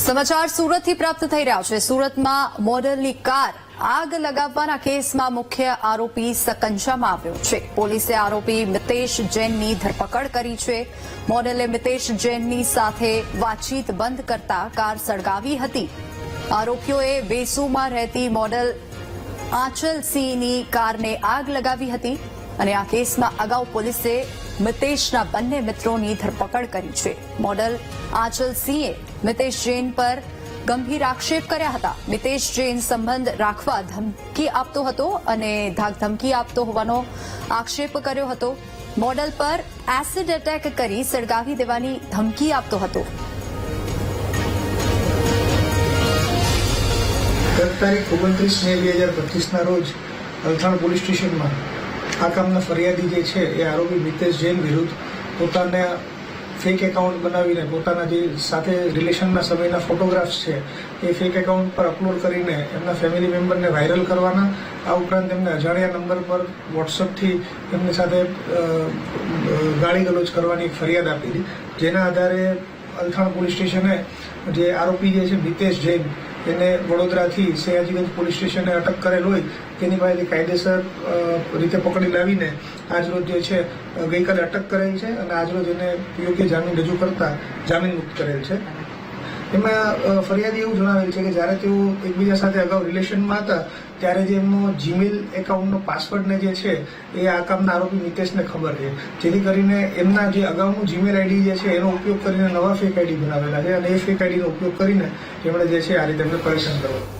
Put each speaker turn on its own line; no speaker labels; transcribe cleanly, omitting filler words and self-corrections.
સમાચાર સુરતથી પ્રાપ્ત થઈ રહ્યા છે। સુરતમાં મોડલની કાર આગ લગાવવાના કેસમાં મુખ્ય આરોપી સકંજામાં આવ્યો છે। પોલીસે આરોપી મિતેશ જૈનની ધરપકડ કરી છે। મોડલે મિતેશ જૈનની સાથે વાતચીત બંધ કરતા કાર સળગાવી હતી। આરોપીઓએ વેસુમાં રહેતી મોડલ આંચલ સિંહની કારને આગ લગાવી હતી અને આ કેસમાં અગાઉ પોલીસે મિતેશના બંને મિત્રોની ધરપકડ કરી છે। મોડલ આંચલ સિંહે મિતેશ જૈન પર ગંભીર આક્ષેપ કર્યા હતા। મિતેશ જૈન સંબંધ રાખવા ધમકી આપતો હતો અને ધાકધમકી આપતો હોવાનો આક્ષેપ કર્યો હતો। મોડલ પર એસિડ એટેક કરી સળગાવી દેવાની ધમકી આપતો હતો।
ગત તારીખ 29 મે 2025ના રોજ અલથાણ પોલીસ સ્ટેશનમાં આ કામના ફરિયાદી જે છે એ આરોપી મિતેશ જૈન વિરુદ્ધ પોતાના ફેક એકાઉન્ટ બનાવીને પોતાના જે સાથે રિલેશનના સમયના ફોટોગ્રાફ્સ છે એ ફેક એકાઉન્ટ પર અપલોડ કરીને એમના ફેમિલી મેમ્બરને વાયરલ કરવાના, આ ઉપરાંત એમને અજાણ્યા નંબર પર વોટ્સઅપથી એમની સાથે ગાળી ગલોચ કરવાની એક ફરિયાદ આપી હતી। જેના આધારે અલથાણ પોલીસ સ્ટેશને જે આરોપી જે છે મિતેશ જૈન એને વડોદરાથી સયાજીગંજ પોલીસ સ્ટેશને અટક કરેલ હોય તેની પાસેથી કાયદેસર રીતે પકડી લાવીને આજરોજ જે છે ગઈકાલે અટક કરેલ છે અને આજરોજ એને યોગ્ય જામીન રજૂ કરતા જામીન મુક્ત કરેલ છે। એમાં ફરિયાદી એવું જણાવેલ છે કે જ્યારે તેઓ એકબીજા સાથે અગાઉ રિલેશનમાં હતા ત્યારે જે એમનો જીમેલ એકાઉન્ટનો પાસવર્ડને જે છે એ આ કામના આરોપી મિતેશને ખબર છે, જેથી કરીને એમના જે અગાઉનું જીમેલ આઈડી જે છે એનો ઉપયોગ કરીને નવા ફેક આઈડી બનાવેલા છે અને એ ફેક આઈડીનો ઉપયોગ કરીને એમણે જે છે આ રીતે એમને પરેશાન કરવા।